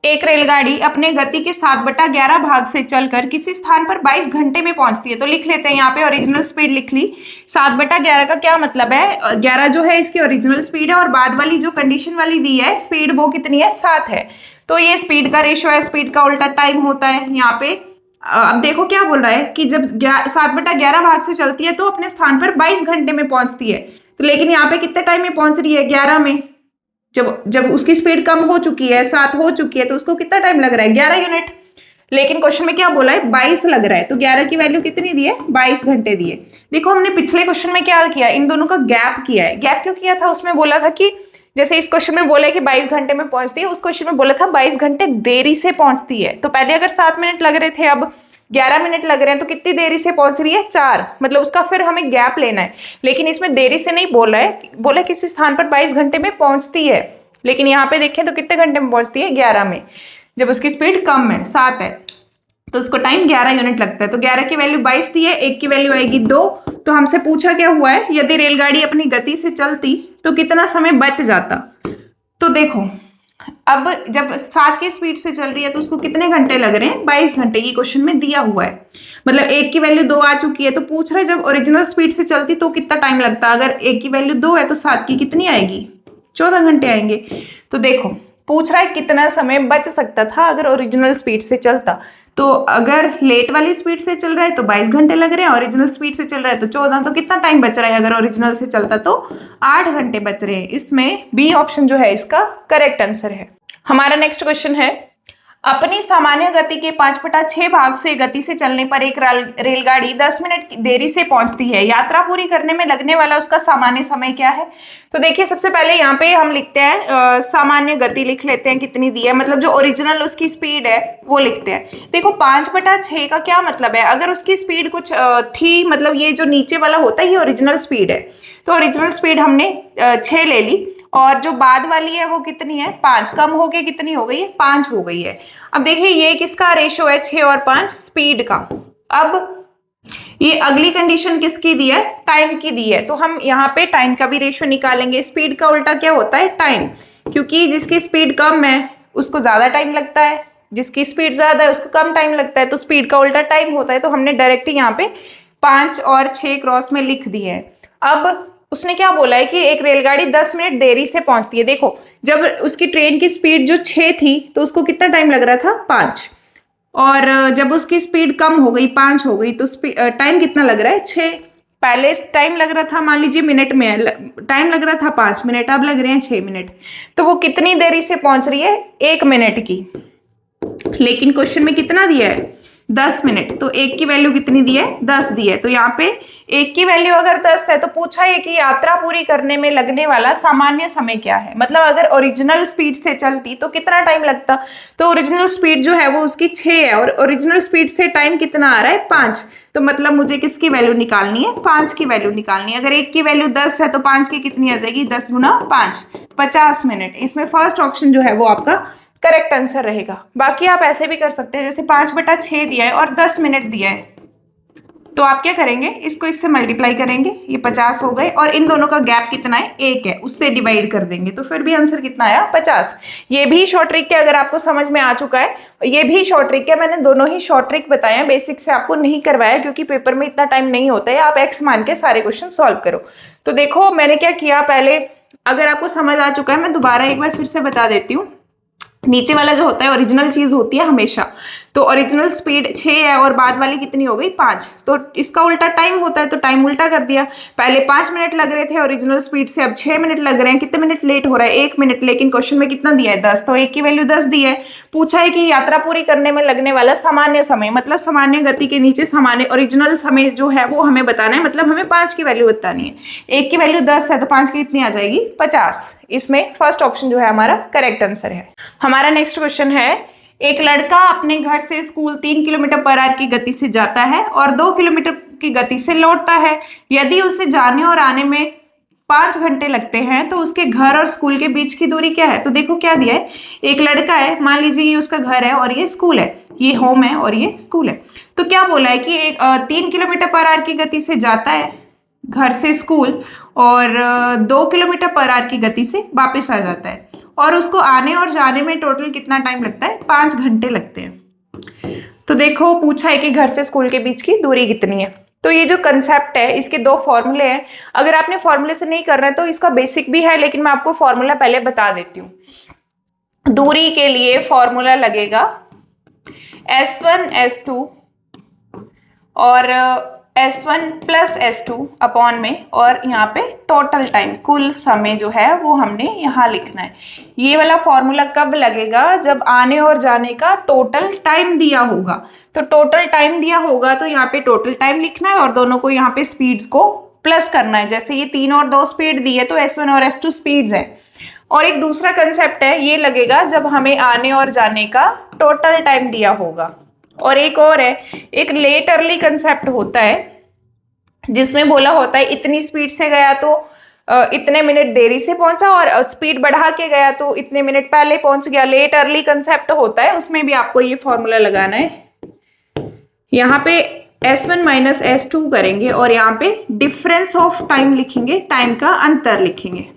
एक रेलगाड़ी अपने गति के 7/11 भाग से चलकर किसी स्थान पर 22 घंटे में पहुंचती है। तो लिख लेते हैं, यहाँ पे ओरिजिनल स्पीड लिख ली। 7/11 का क्या मतलब है, 11 जो है इसकी ओरिजिनल स्पीड है और बाद वाली जो कंडीशन वाली दी है स्पीड वो कितनी है, 7 है। तो ये स्पीड का रेशो है, स्पीड का उल्टा टाइम होता है यहाँ पे। अब देखो क्या बोल रहा है कि जब 7/11 भाग से चलती है तो अपने स्थान पर 22 घंटे में पहुंचती है। तो लेकिन यहाँ पे कितने टाइम में पहुंच रही है, 11 में। जब उसकी स्पीड कम हो चुकी है, 7 हो चुकी है, तो उसको कितना टाइम लग रहा है, 11 यूनिट। लेकिन क्वेश्चन में क्या बोला है, 22 लग रहा है, तो 11 की वैल्यू कितनी दी है, 22 घंटे दी है। देखो हमने पिछले क्वेश्चन में क्या किया, इन दोनों का गैप किया है। गैप क्यों किया था, उसमें बोला था कि जैसे इस क्वेश्चन में बोला है कि 22 घंटे में पहुंचती है, उस क्वेश्चन में बोला था 22 घंटे देरी से पहुंचती है। तो पहले अगर 7 मिनट लग रहे थे, अब 11 मिनट लग रहे हैं, तो कितनी देरी से पहुंच रही है, 4। मतलब उसका फिर हमें गैप लेना है। लेकिन इसमें देरी से नहीं बोला है, बोला किसी स्थान पर 22 घंटे में पहुंचती है। लेकिन यहाँ पे देखें तो कितने घंटे में पहुंचती है, 11 में। जब उसकी स्पीड कम है, 7 है, तो उसको टाइम 11 यूनिट लगता है। तो 11 की वैल्यू 22 दी है, 1 की वैल्यू आएगी 2। तो हमसे पूछा क्या हुआ है, यदि रेलगाड़ी अपनी गति से चलती तो कितना समय बच जाता। तो देखो अब जब 7 की स्पीड से चल रही है तो उसको कितने घंटे लग रहे हैं, 22 घंटे की क्वेश्चन में दिया हुआ है। मतलब 1 की वैल्यू 2 आ चुकी है, तो पूछ रहा है जब ओरिजिनल स्पीड से चलती तो कितना टाइम लगता। अगर 1 की वैल्यू 2 है तो 7 की कितनी आएगी, 14 घंटे आएंगे। तो देखो पूछ रहा है कितना समय बच सकता था अगर ओरिजिनल स्पीड से चलता। तो अगर लेट वाली स्पीड से चल रहा है तो 22 घंटे लग रहे हैं, ओरिजिनल स्पीड से चल रहा है तो 14। तो कितना टाइम बच रहा है अगर ओरिजिनल से चलता, तो 8 घंटे बच रहे हैं। इसमें बी ऑप्शन जो है इसका करेक्ट आंसर है। हमारा नेक्स्ट क्वेश्चन है, अपनी सामान्य गति के 5/6 भाग से गति से चलने पर एक रेलगाड़ी 10 मिनट की देरी से पहुंचती है। यात्रा पूरी करने में लगने वाला उसका सामान्य समय क्या है। तो देखिए सबसे पहले यहाँ पे हम लिखते हैं सामान्य गति लिख लेते हैं कितनी दी है, मतलब जो ओरिजिनल उसकी स्पीड है वो लिखते हैं। देखो 5/6 का क्या मतलब है, अगर उसकी स्पीड कुछ थी, मतलब ये जो नीचे वाला होता है ये ओरिजिनल स्पीड है, तो ओरिजिनल स्पीड हमने 6 ले ली, और जो बाद वाली है वो कितनी है, 5। कम हो के कितनी हो गई है, 5 हो गई है। अब देखिए ये किसका रेशो है, 6 और 5, स्पीड का। अब ये अगली कंडीशन किसकी दी है, टाइम की दी है, तो हम यहाँ पे टाइम का भी रेशो निकालेंगे। स्पीड का उल्टा क्या होता है, टाइम, क्योंकि जिसकी स्पीड कम है उसको ज्यादा टाइम लगता है, जिसकी स्पीड ज्यादा है उसको कम टाइम लगता है, तो स्पीड का उल्टा टाइम होता है। तो हमने डायरेक्ट यहाँ पे 5 और 6 क्रॉस में लिख दिए है। अब उसने क्या बोला है कि एक रेलगाड़ी 10 मिनट देरी से पहुंचती है। देखो जब उसकी ट्रेन की स्पीड जो 6 थी तो उसको कितना टाइम लग रहा था, 5, और जब उसकी स्पीड कम हो गई, 5 हो गई, तो टाइम कितना लग रहा है, 6। पहले टाइम लग रहा था, मान लीजिए मिनट में टाइम लग रहा था 5 मिनट, अब लग रहे हैं 6 मिनट। तो वो कितनी देरी से पहुंच रही है, 1 मिनट की। लेकिन क्वेश्चन में कितना दिया है, 10 मिनट, तो 1 की वैल्यू कितनी दी है, 10 दी है। तो यहाँ पे 1 की वैल्यू अगर 10 है तो पूछा है कि यात्रा पूरी करने में लगने वाला सामान्य समय क्या है, मतलब अगर ओरिजिनल स्पीड से चलती तो कितना टाइम लगता। तो ओरिजिनल स्पीड जो है वो उसकी 6 है और ओरिजिनल स्पीड से टाइम कितना आ रहा है, 5। तो मतलब मुझे किसकी वैल्यू निकालनी है, 5 की वैल्यू निकालनी है। अगर 1 की वैल्यू 10 है तो 5 की कितनी आ जाएगी, 10 गुना 5, 50 मिनट। इसमें फर्स्ट ऑप्शन जो है वो आपका करेक्ट आंसर रहेगा। बाकी आप ऐसे भी कर सकते हैं, जैसे 5/6 दिया है और 10 मिनट दिया है, तो आप क्या करेंगे, इसको इससे मल्टीप्लाई करेंगे, ये 50 हो गए, और इन दोनों का गैप कितना है, 1 है, उससे डिवाइड कर देंगे, तो फिर भी आंसर कितना आया, 50। ये भी शॉर्ट ट्रिक है, अगर आपको समझ में आ चुका है, ये भी शॉर्ट ट्रिक है। मैंने दोनों ही शॉर्ट ट्रिक बताए हैं, बेसिक से आपको नहीं करवाया क्योंकि पेपर में इतना टाइम नहीं होता है। आप एक्स मान के सारे क्वेश्चन सॉल्व करो। तो देखो मैंने क्या किया, पहले अगर आपको समझ आ चुका है मैं दोबारा एक बार फिर से बता देती हूँ। नीचे वाला जो होता है ओरिजिनल चीज होती है हमेशा, तो ओरिजिनल स्पीड 6 है और बाद वाली कितनी हो गई, 5। तो इसका उल्टा टाइम होता है, तो टाइम उल्टा कर दिया। पहले 5 मिनट लग रहे थे ओरिजिनल स्पीड से, अब 6 मिनट लग रहे हैं। कितने मिनट लेट हो रहा है, 1 मिनट। लेकिन क्वेश्चन में कितना दिया है, 10, तो 1 की वैल्यू 10 दी है। पूछा है कि यात्रा पूरी करने में लगने वाला सामान्य समय, मतलब सामान्य गति के नीचे सामान्य ओरिजिनल समय जो है वो हमें बताना है, मतलब हमें 5 की वैल्यू बतानी है। 1 की वैल्यू 10 है तो 5 की कितनी आ जाएगी, 50। इसमें फर्स्ट ऑप्शन जो है हमारा करेक्ट आंसर है। हमारा नेक्स्ट क्वेश्चन है, एक लड़का अपने घर से स्कूल 3 किलोमीटर पर आवर की गति से जाता है और 2 किलोमीटर की गति से लौटता है। यदि उसे जाने और आने में 5 घंटे लगते हैं तो उसके घर और स्कूल के बीच की दूरी क्या है। तो देखो क्या दिया है, एक लड़का है, मान लीजिए ये उसका घर है और ये स्कूल है, ये होम है और ये स्कूल है। तो क्या बोला है कि 3 किलोमीटर पर आवर की गति से जाता है घर से स्कूल और 2 किलोमीटर पर आवर की गति से वापस आ जाता है। और उसको आने और जाने में टोटल कितना टाइम लगता है, 5 घंटे लगते हैं। तो देखो पूछा है कि घर से स्कूल के बीच की दूरी कितनी है। तो ये जो कंसेप्ट है इसके 2 फॉर्मूले हैं। अगर आपने फॉर्मूले से नहीं करना है तो इसका बेसिक भी है, लेकिन मैं आपको फॉर्मूला पहले बता देती हूँ। दूरी के लिए फॉर्मूला लगेगा S1 S2 और S1 प्लस S2 अपॉन में, और यहाँ पे टोटल टाइम कुल समय जो है वो हमने यहाँ लिखना है। ये वाला फॉर्मूला कब लगेगा, जब आने और जाने का टोटल टाइम दिया होगा। तो टोटल टाइम दिया होगा तो यहाँ पे टोटल टाइम लिखना है और दोनों को यहाँ पे स्पीड्स को प्लस करना है। जैसे ये 3 और 2 स्पीड दी है तो S1 और S2 स्पीड्स है। और एक दूसरा कंसेप्ट है, ये लगेगा जब हमें आने और जाने का टोटल टाइम दिया होगा। और एक और है, एक लेट अर्ली कंसेप्ट होता है जिसमें बोला होता है इतनी स्पीड से गया तो इतने मिनट देरी से पहुंचा, और स्पीड बढ़ा के गया तो इतने मिनट पहले पहुंच गया। लेट अर्ली कंसेप्ट होता है, उसमें भी आपको ये फॉर्मूला लगाना है। यहाँ पे S1 माइनस S2 करेंगे और यहाँ पे डिफरेंस ऑफ टाइम लिखेंगे, टाइम का अंतर लिखेंगे,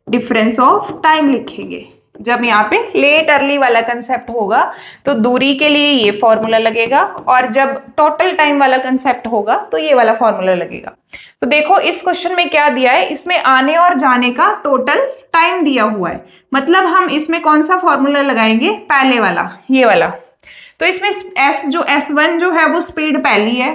डिफरेंस ऑफ टाइम लिखेंगे। जब यहाँ पे लेट अर्ली वाला कंसेप्ट होगा तो दूरी के लिए ये फॉर्मूला लगेगा, और जब टोटल टाइम वाला कंसेप्ट होगा तो ये वाला फॉर्मूला लगेगा। तो देखो इस क्वेश्चन में क्या दिया है, इसमें आने और जाने का टोटल टाइम दिया हुआ है, मतलब हम इसमें कौन सा फॉर्मूला लगाएंगे, पहले वाला, ये वाला। तो इसमें S1 जो है वो स्पीड पहली है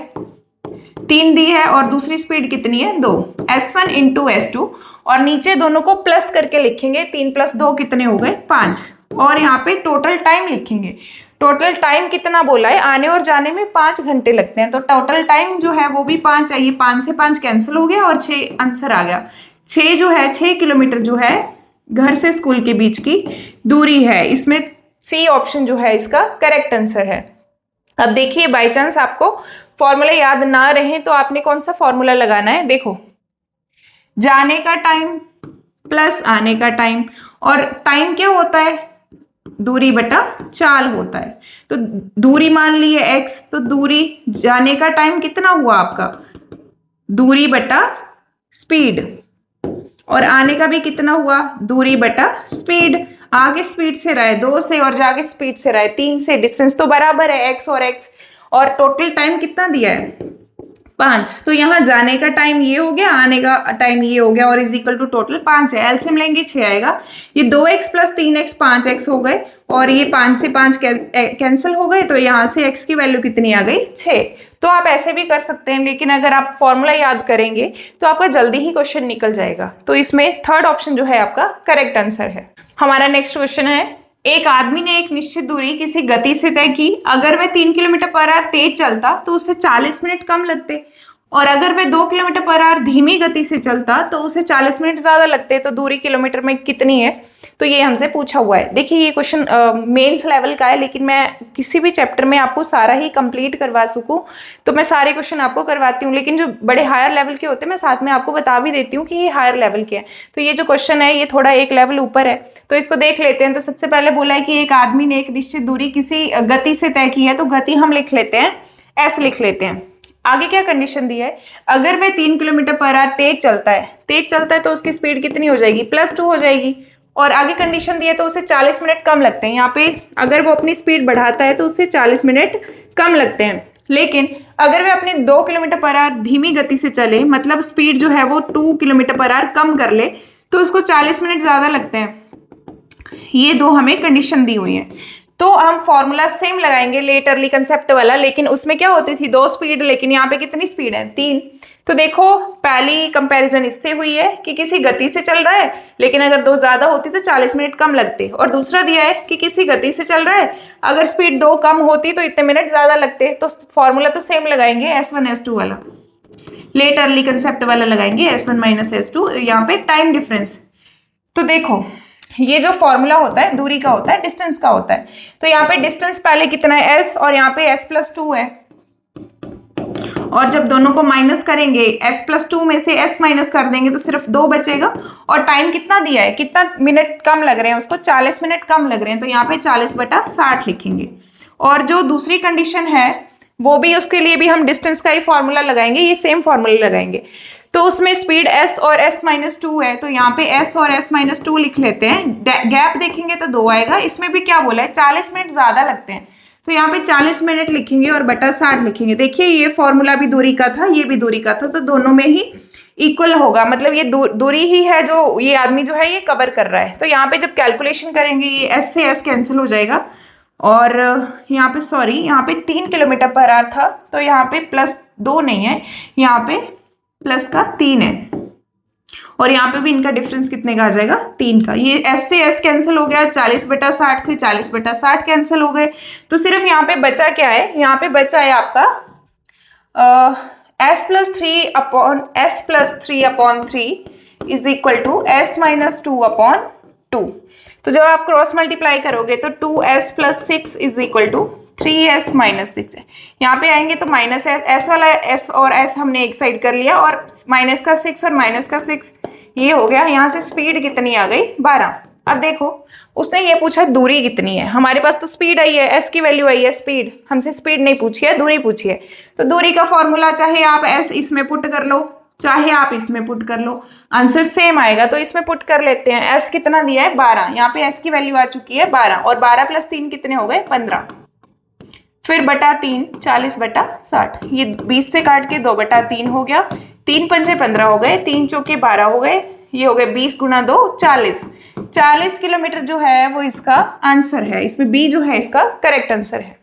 3 दी है, और दूसरी स्पीड कितनी है 2, S1 इंटू S2, और नीचे दोनों को प्लस करके लिखेंगे, 3 + 2 कितने हो गए 5, और यहाँ पे टोटल टाइम लिखेंगे। टोटल टाइम कितना बोला है, आने और जाने में 5 घंटे लगते हैं, तो टोटल टाइम जो है वो भी 5 चाहिए। 5 से 5 कैंसिल हो गया और 6 आंसर आ गया। 6 जो है 6 किलोमीटर जो है घर से स्कूल के बीच की दूरी है। इसमें C ऑप्शन जो है इसका करेक्ट आंसर है। अब देखिए बाई चांस आपको फॉर्मूला याद ना रहे तो आपने कौन सा फॉर्मूला लगाना है, देखो जाने का टाइम प्लस आने का टाइम, और टाइम क्या होता है, दूरी बटा चाल होता है। तो दूरी मान ली है x, तो दूरी जाने का टाइम कितना हुआ आपका, दूरी बटा स्पीड, और आने का भी कितना हुआ, दूरी बटा स्पीड। आगे स्पीड से रहे 2 से और जाके स्पीड से रहे 3 से, डिस्टेंस तो बराबर है x और x, और टोटल टाइम कितना दिया है 5। तो यहाँ जाने का टाइम ये हो गया, आने का टाइम ये हो गया, और इज इक्वल टू टोटल 5 है। एलसीएम लेंगे 6 आएगा। ये 2x + 3x 5x हो गए, और ये 5 से 5 कैंसिल हो गए, तो यहाँ से x की वैल्यू कितनी आ गई 6। तो आप ऐसे भी कर सकते हैं, लेकिन अगर आप फॉर्मूला याद करेंगे तो आपका जल्दी ही क्वेश्चन निकल जाएगा। तो इसमें थर्ड ऑप्शन जो है आपका करेक्ट आंसर है। हमारा नेक्स्ट क्वेश्चन है, एक आदमी ने एक निश्चित दूरी किसी गति से तय की। अगर वह 3 किलोमीटर/h तेज चलता तो उसे 40 मिनट कम लगते, और अगर वह 2 किलोमीटर/h धीमी गति से चलता तो उसे 40 मिनट ज्यादा लगते। तो दूरी किलोमीटर में कितनी है, तो ये हमसे पूछा हुआ है। देखिए ये क्वेश्चन मेंस लेवल का है, लेकिन मैं किसी भी चैप्टर में आपको सारा ही कंप्लीट करवा सकूं तो मैं सारे क्वेश्चन आपको करवाती हूँ, लेकिन जो बड़े हायर लेवल के होते हैं मैं साथ में आपको बता भी देती हूँ कि ये हायर लेवल के हैं। तो ये जो क्वेश्चन है ये थोड़ा एक लेवल ऊपर है, तो इसको देख लेते हैं। तो सबसे पहले बोला है कि एक आदमी ने एक निश्चित दूरी किसी गति से तय की है, तो गति हम लिख लेते हैं एस लिख लेते हैं। आगे क्या कंडीशन दी है, अगर वह 3 किलोमीटर/h तेज चलता है तो उसकी स्पीड कितनी हो जाएगी, +2 हो जाएगी। और आगे कंडीशन दी है तो उसे 40 मिनट कम लगते हैं। यहाँ पे अगर वो अपनी स्पीड बढ़ाता है तो उससे 40 मिनट कम लगते हैं, लेकिन अगर वह अपने 2 किलोमीटर/h धीमी गति से चले, मतलब स्पीड जो है वो 2 किलोमीटर/h कम कर ले, तो उसको 40 मिनट ज्यादा लगते हैं। ये 2 हमें कंडीशन दी हुई है। तो हम फॉर्मूला सेम लगाएंगे लेट अर्ली कंसेप्ट वाला, लेकिन उसमें क्या होती थी 2 स्पीड, लेकिन यहाँ पे कितनी स्पीड है 3। तो देखो पहली कंपैरिजन इससे हुई है कि किसी गति से चल रहा है, लेकिन अगर 2 ज्यादा होती तो 40 मिनट कम लगते, और दूसरा दिया है कि किसी गति से चल रहा है, अगर स्पीड 2 कम होती तो इतने मिनट ज्यादा लगते। तो फॉर्मूला तो सेम लगाएंगे, S1 S2 वाला, लेट अर्ली कंसेप्ट वाला लगाएंगे, S1 माइनस S2। यहाँ पे टाइम डिफरेंस, तो देखो ये जो फॉर्मूला होता है दूरी का होता है, डिस्टेंस का होता है। तो यहाँ पे डिस्टेंस पहले कितना है s, और यहाँ पे s + 2 है, और जब दोनों को माइनस करेंगे s + 2 में से s माइनस कर देंगे तो सिर्फ 2 बचेगा। और टाइम कितना दिया है, कितना मिनट कम लग रहे हैं उसको, 40 मिनट कम लग रहे हैं, तो यहाँ पे 40/60 लिखेंगे। और जो दूसरी कंडीशन है वो भी, उसके लिए भी हम डिस्टेंस का ही फॉर्मूला लगाएंगे, ये सेम फॉर्मूला लगाएंगे। तो उसमें स्पीड s और s-2 है, तो यहाँ पे s और s-2 लिख लेते हैं। गैप देखेंगे तो 2 आएगा। इसमें भी क्या बोला है, 40 मिनट ज्यादा लगते हैं, तो यहाँ पे 40 मिनट लिखेंगे और बटा 60 लिखेंगे। देखिए ये फॉर्मूला भी दूरी का था, ये भी दूरी का था, तो दोनों में ही इक्वल होगा, मतलब ये दूरी ही है जो ये आदमी जो है ये कवर कर रहा है। तो यहाँ पे जब कैलकुलेशन करेंगे ये s से s कैंसिल हो जाएगा, और यहाँ पे सॉरी यहाँ पे 3 किलोमीटर पर आवर था, तो यहाँ पे +2 नहीं है, यहाँ पे प्लस का 3 है, और यहाँ पे भी इनका डिफरेंस कितने का आ जाएगा, 3 का। ये s से s कैंसिल हो गया, 40/60 से 40/60 कैंसिल हो गए, तो सिर्फ यहाँ पे बचा क्या है, यहाँ पे बचा है आपका s+3/3 is equal to s-2/2। तो जब आप क्रॉस मल्टीप्लाई करोगे तो 2s+6 is equal to 3s-6 है। यहाँ पे आएंगे तो माइनस s वाला s और s हमने एक साइड कर लिया, और -6 और -6 ये हो गया। यहाँ से स्पीड कितनी आ गई, 12। अब देखो उसने ये पूछा दूरी कितनी है, हमारे पास तो स्पीड आई है, s की वैल्यू आई है, स्पीड हमसे स्पीड नहीं पूछी है, दूरी पूछी है। तो दूरी का फॉर्मूला चाहे आप s इसमें पुट कर लो, चाहे आप इसमें पुट कर लो, आंसर सेम आएगा। तो इसमें पुट कर लेते हैं। s कितना दिया है, 12, यहाँ पे s की वैल्यू आ चुकी है 12, और 12 + 3 कितने हो गए, 15। फिर बटा 3, 40/60, ये 20 से काट के 2/3 हो गया, 3 पंजे 15 हो गए, 3 चौके 12 हो गए, ये हो गए 20 × 2 40 किलोमीटर जो है वो इसका आंसर है। इसमें बी जो है इसका करेक्ट आंसर है।